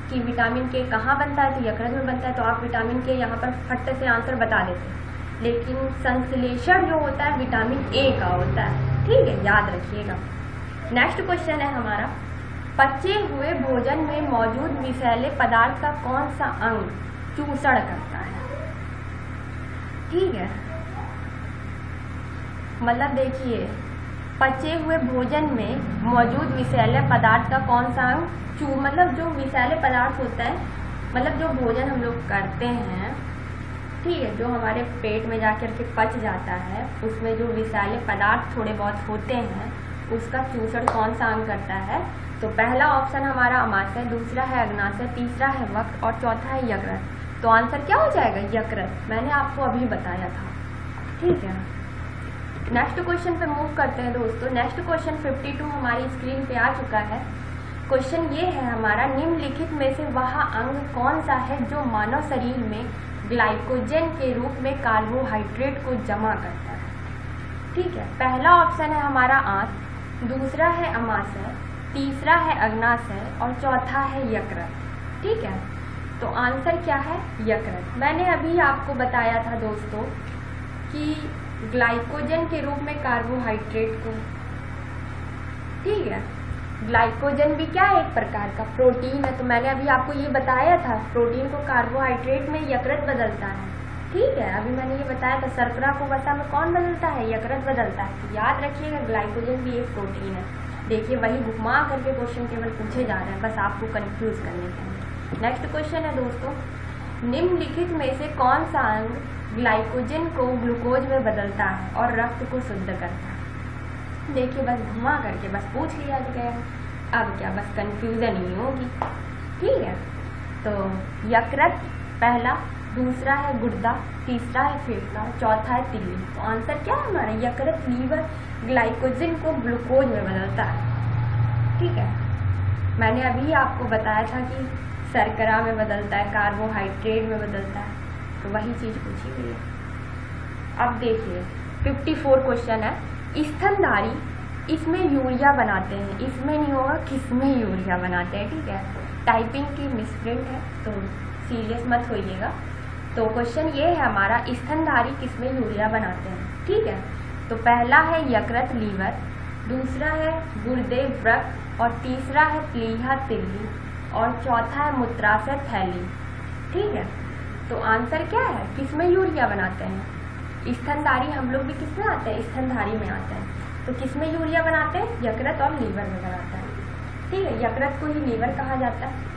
कि विटामिन के कहाँ बनता है, तो यकृत में बनता है, तो आप विटामिन के यहाँ पर फट से आंसर बता देते। लेकिन संश्लेषण जो होता है विटामिन ए का होता है, ठीक है, याद रखिएगा। नेक्स्ट क्वेश्चन है हमारा, पचे हुए भोजन में मौजूद विषैले पदार्थ का कौन सा अंग चूषण करता है? ठीक है, मतलब देखिए, पचे हुए भोजन में मौजूद विषैले पदार्थ का कौन सा अंग मतलब जो विषैले पदार्थ होता है, मतलब जो भोजन हम लोग करते हैं, ठीक है, जो हमारे पेट में जाकर के पच जाता है, उसमें जो विषैले पदार्थ थोड़े बहुत होते हैं, उसका चूषण कौन सा अंग करता है? तो पहला ऑप्शन हमारा अमाशय, दूसरा है अग्नाशय, तीसरा है वक्त और चौथा है यकृत। तो आंसर क्या हो जाएगा? यकृत। मैंने आपको अभी बताया था, ठीक है। नेक्स्ट क्वेश्चन पे मूव करते हैं दोस्तों। नेक्स्ट क्वेश्चन 52 हमारी स्क्रीन पे आ चुका है। क्वेश्चन ये है हमारा, निम्नलिखित में से वह अंग कौन सा है जो मानव शरीर में ग्लाइकोजन के रूप में कार्बोहाइड्रेट को जमा करता है? ठीक है, पहला ऑप्शन है हमारा आंत, दूसरा है अमाशय, तीसरा है अग्नाशय और चौथा है यकृत। ठीक है, तो आंसर क्या है? यकृत। मैंने अभी आपको बताया था दोस्तों कि ग्लाइकोजन के रूप में कार्बोहाइड्रेट को, ठीक है, ग्लाइकोजन भी क्या है? एक प्रकार का प्रोटीन है। तो मैंने अभी आपको ये बताया था, प्रोटीन को कार्बोहाइड्रेट में यकृत बदलता है, ठीक है। अभी मैंने ये बताया था, शर्करा को वसा में कौन बदलता है? यकृत बदलता है। तो याद रखिएगा, ग्लाइकोजन भी एक प्रोटीन है। देखिए, वही घुमा करके क्वेश्चन केवल पूछे जा रहे हैं, बस आपको कंफ्यूज करने के लिए। नेक्स्ट क्वेश्चन है दोस्तों, निम्नलिखित में से कौन सा अंग ग्लाइकोजन को ग्लूकोज में बदलता है और रक्त को शुद्ध करता है? देखिए, बस घुमा करके बस पूछ लिया गया, अब क्या बस कंफ्यूजन ही होगी, ठीक है। तो यकृत पहला, दूसरा है गुर्दा, तीसरा है फेफड़ा, चौथा है तिल्ली। तो आंसर क्या है हमारा? यकृत, लीवर ग्लाइकोजन को ग्लूकोज में बदलता है, ठीक है। मैंने अभी आपको बताया था कि शर्करा में बदलता है, कार्बोहाइड्रेट में बदलता है, तो वही चीज़ पूछी गई है। अब देखिए 54 क्वेश्चन है, स्तनधारी इसमें यूरिया बनाते हैं, इसमें नहीं होगा, किसमें यूरिया बनाते हैं, ठीक है। टाइपिंग की मिसप्रिंट है तो सीरियस मत होइएगा। तो क्वेश्चन ये है हमारा, स्तनधारी किसमें यूरिया बनाते हैं, ठीक है। तो पहला है यकृत, लीवर, दूसरा है गुर्दे, वृक्क और तीसरा है प्लीहा, तिल्ली और चौथा है मूत्राशय, थैली, ठीक है। तो आंसर क्या है? किसमें यूरिया बनाते हैं? स्तनधारी हम लोग भी किसमें आते हैं? स्तनधारी में आते हैं। तो किसमें यूरिया बनाते हैं? यकृत और लीवर में बनाते हैं, ठीक है। यकृत को ही लीवर कहा जाता है।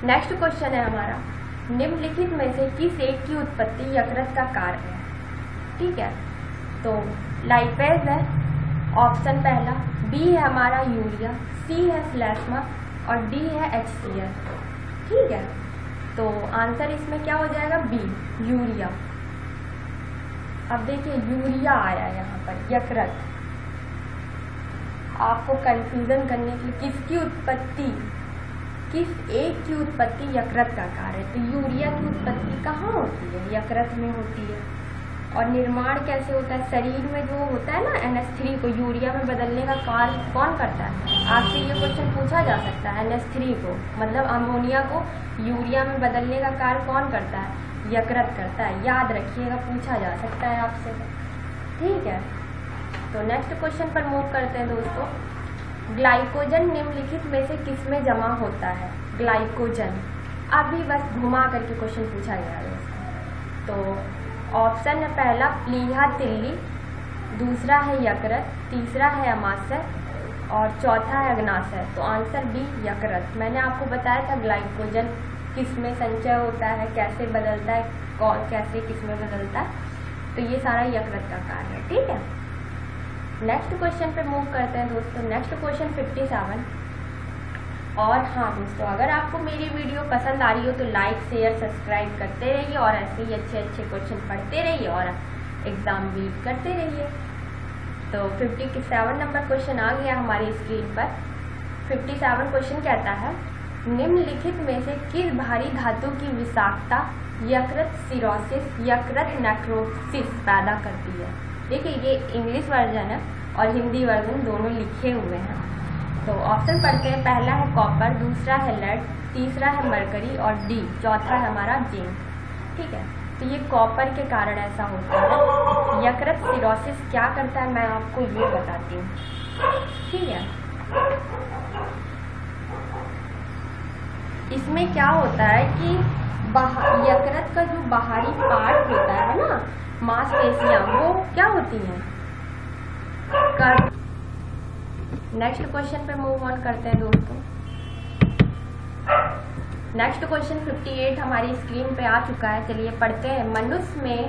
नेक्स्ट क्वेश्चन है हमारा, निम्नलिखित में से किस एक की उत्पत्ति यकृत का कार्य है? ठीक है, तो लाइपेज है ऑप्शन पहला, बी है हमारा यूरिया, सी है स्लेस्मा और डी है HCl, ठीक है। तो आंसर इसमें क्या हो जाएगा? B, urea. अब देखिए, यूरिया आया यहाँ पर, यकृत। आपको कंफ्यूजन करने के लिए, किसकी उत्पत्ति, किस एक की उत्पत्ति यकृत का कार्य है? तो यूरिया की उत्पत्ति कहाँ होती है? यकृत में होती है। और निर्माण कैसे होता है? शरीर में जो होता है ना, NH3 को यूरिया में बदलने का कार्य कौन करता है? आपसे ये क्वेश्चन पूछा जा सकता है। NH3 को, मतलब अमोनिया को यूरिया में बदलने का कार्य कौन करता है? यकृत करता है। याद रखिएगा, पूछा जा सकता है आपसे, ठीक है। तो नेक्स्ट क्वेश्चन पर मूव करते हैं दोस्तों। ग्लाइकोजन निम्नलिखित में से किसमें जमा होता है? ग्लाइकोजन, अभी बस घुमा करके क्वेश्चन पूछा गया है दोस्तों। तो ऑप्शन है पहला प्लीहा, तिल्ली, दूसरा है यकृत, तीसरा है अमाशय और चौथा है अग्नाशय। तो आंसर बी, यकृत। मैंने आपको बताया था ग्लाइकोजन किस में संचय होता है, कैसे बदलता है, कैसे किस में बदलता है, तो ये सारा यकृत का कार्य है, ठीक है। नेक्स्ट क्वेश्चन पे मूव करते हैं दोस्तों। Next question 57। और हाँ दोस्तों, अगर आपको मेरी वीडियो पसंद आ रही हो तो लाइक, शेयर, सब्सक्राइब करते रहिए और ऐसे ही अच्छे अच्छे क्वेश्चन पढ़ते रहिए और एग्ज़ाम बीट करते रहिए। तो 57 नंबर क्वेश्चन आ गया हमारी स्क्रीन पर। 57 क्वेश्चन कहता है, निम्नलिखित में से किस भारी धातु की विषाक्तता यकृत सिरोसिस, यकृत नेक्रोसिस पैदा करती है? देखिए, ये इंग्लिश वर्जन है और हिंदी वर्जन दोनों लिखे हुए हैं। तो तो ऑप्शन पढ़ते हैं। पहला है कॉपर, दूसरा है लेड, तीसरा है मरकरी और डी चौथा है हमारा जिंक। ठीक है, तो ये कॉपर के कारण ऐसा होता है। यकृत सिरोसिस क्या करता है मैं आपको ये बताती हूँ। ठीक है, इसमें क्या होता है कि यकृत का जो बाहरी पार्ट होता है ना, मांसपेशियां, वो क्या होती हैं, नेक्स्ट क्वेश्चन पे मूव ऑन करते हैं दोस्तों। नेक्स्ट क्वेश्चन 58 हमारी स्क्रीन पे आ चुका है। चलिए पढ़ते हैं। मनुष्य में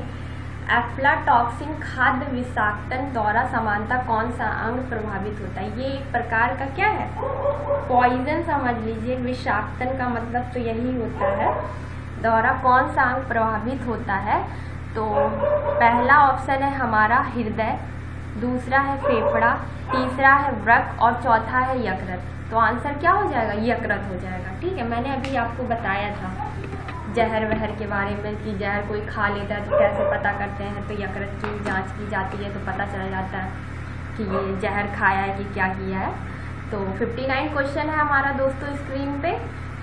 एफ्लाटॉक्सिन खाद्य विषाक्तन द्वारा समानता कौन सा अंग प्रभावित होता है? ये एक प्रकार का क्या है, पॉइजन समझ लीजिए। विषाक्तन का मतलब तो यही होता है। द्वारा कौन सा अंग प्रभावित होता है? तो पहला ऑप्शन है हमारा हृदय, दूसरा है फेफड़ा, तीसरा है वृक्क और चौथा है यकृत। तो आंसर क्या हो जाएगा, यकृत हो जाएगा। ठीक है, मैंने अभी आपको बताया था जहर वहर के बारे में कि जहर कोई खा लेता है तो कैसे पता करते हैं, तो यकृत की जांच की जाती है तो पता चल जाता है कि ये जहर खाया है कि क्या किया है। तो 59 क्वेश्चन है हमारा दोस्तों स्क्रीन पे।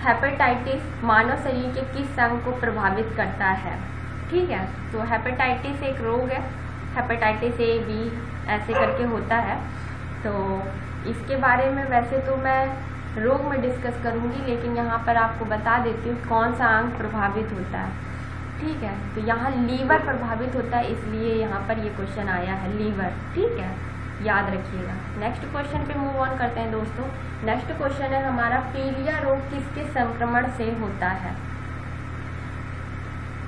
हेपेटाइटिस मानव शरीर के किस अंग को प्रभावित करता है? ठीक है, तो हेपेटाइटिस एक रोग है, हेपेटाइटिस ए बी ऐसे करके होता है। तो इसके बारे में वैसे तो मैं रोग में डिस्कस करूंगी, लेकिन यहाँ पर आपको बता देती हूँ कौन सा अंग प्रभावित होता है। ठीक है, तो यहाँ लीवर प्रभावित होता है, इसलिए यहाँ पर ये क्वेश्चन आया है लीवर। ठीक है, याद रखिएगा। नेक्स्ट क्वेश्चन पे मूव ऑन करते हैं दोस्तों। नेक्स्ट क्वेश्चन है हमारा, पीलिया रोग किसके संक्रमण से होता है?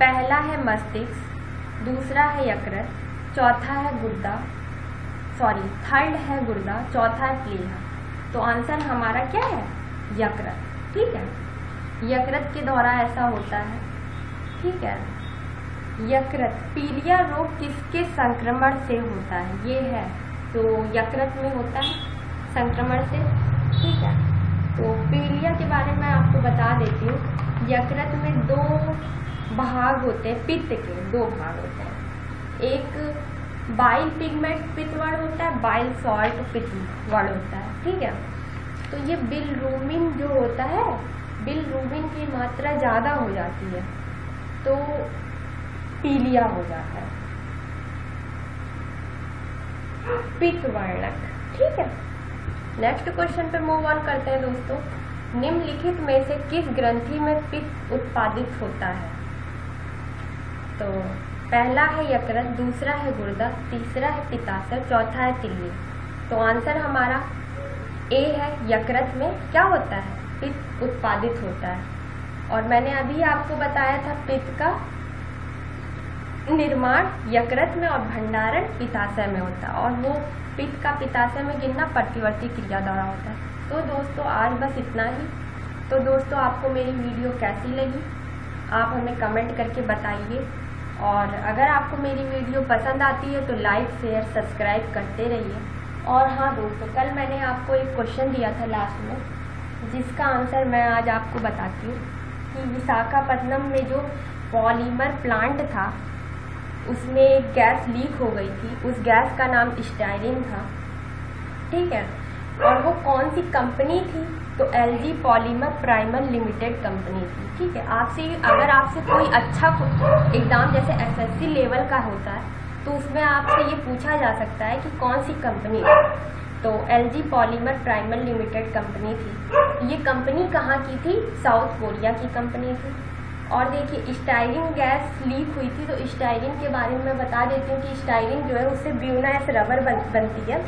पहला है मस्तिष्क, दूसरा है यकृत, चौथा है गुर्दा, थर्ड है गुर्दा, चौथा है प्लीहा। तो आंसर हमारा क्या है, यकृत। ठीक है, यकृत के द्वारा ऐसा होता है। ठीक है, यकृत, पीलिया रोग किसके संक्रमण से होता है? ये है, तो यकृत में होता है संक्रमण से। ठीक है, तो पीलिया के बारे में आपको बता देती हूँ। यकृत में दो भाग होते हैं, पित्त के दो भाग होते हैं। एक बाइल पिगमेंट पित्तवर्ण होता है, बाइल सॉल्ट पित्तवर्ण होता है। ठीक है, तो ये बिलरूबिन जो होता है, बिलरूबिन की मात्रा ज़्यादा हो जाती है तो पीलिया हो जाता है, पित्तवर्णक। ठीक है, नेक्स्ट क्वेश्चन पे मूव ऑन करते हैं दोस्तों। निम्नलिखित में से किस ग्रंथि में पित्त उत्पादित होता है? तो पहला है यकृत, दूसरा है गुर्दा, तीसरा है पित्ताशय, चौथा है तिल्ली। तो आंसर हमारा ए है, यकृत में क्या होता है, पित्त उत्पादित होता है। और मैंने अभी आपको बताया था पित्त का निर्माण यकृत में और भंडारण पित्ताशय में होता है, और वो पित्त का पित्ताशय में गिरना प्रतिवर्ती क्रिया द्वारा होता है। तो दोस्तों आज बस इतना ही। तो दोस्तों आपको मेरी वीडियो कैसी लगी आप हमें कमेंट करके बताइए, और अगर आपको मेरी वीडियो पसंद आती है तो लाइक शेयर सब्सक्राइब करते रहिए। और हाँ दोस्तों, कल मैंने आपको एक क्वेश्चन दिया था लास्ट में, जिसका आंसर मैं आज आपको बताती हूँ कि विशाखापत्तनम में जो पॉलीमर प्लांट था उसमें एक गैस लीक हो गई थी, उस गैस का नाम स्टाइरिन था। ठीक है, और वो कौन सी कंपनी थी? तो LG polymer primer limited company थी। ठीक है, अगर आपसे कोई अच्छा एग्ज़ाम जैसे SSC लेवल का होता है तो उसमें आपसे ये पूछा जा सकता है कि कौन सी कंपनी थी, तो LG polymer primer limited company थी। ये कंपनी कहाँ की थी? साउथ कोरिया की कंपनी थी। और देखिए स्टाइरिन गैस लीक हुई थी, तो स्टाइरिन के बारे में बता देती हूँ कि स्टाइरिन जो है उससे ब्यूना एस रबर बनती है।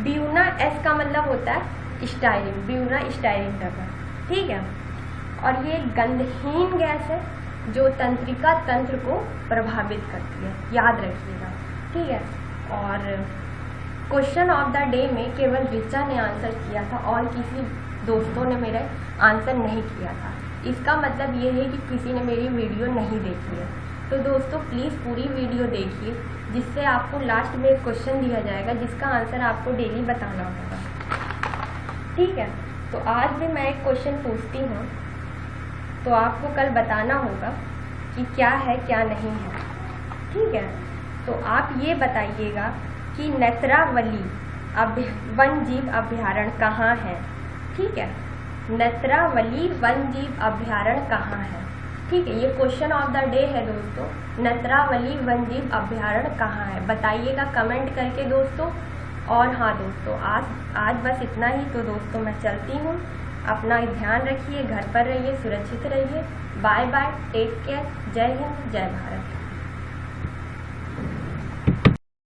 ब्यूना एस का मतलब होता है स्टाइरिन, ब्यूना स्टाइरिन रबर। ठीक है, और ये गंधहीन गैस है जो तंत्रिका तंत्र को प्रभावित करती है, याद रखिएगा। ठीक है, और क्वेश्चन ऑफ द डे में केवल ऋचा ने आंसर किया था और किसी दोस्तों ने मेरा आंसर नहीं किया था। इसका मतलब ये है कि किसी ने मेरी वीडियो नहीं देखी है। तो दोस्तों प्लीज़ पूरी वीडियो देखिए, जिससे आपको लास्ट में एक क्वेश्चन दिया जाएगा जिसका आंसर आपको डेली बताना होगा। ठीक है, तो आज भी मैं एक क्वेश्चन पूछती हूँ, तो आपको कल बताना होगा कि क्या है क्या नहीं है। ठीक है, तो आप ये बताइएगा कि नेत्रावली वन जीव अभ्यारण्य कहाँ है? ठीक है, नेत्रावली वन जीव अभ्यारण्य कहाँ है? ठीक है, ये क्वेश्चन ऑफ द डे है दोस्तों। नेत्रावली वन जीव अभ्यारण्य कहाँ है? बताइएगा कमेंट करके दोस्तों। और हाँ दोस्तों, आज बस इतना ही। तो दोस्तों मैं चलती हूँ, अपना ध्यान रखिए, घर पर रहिए, सुरक्षित रहिए। बाय बाय, टेक केयर, जय हिंद, जय भारत।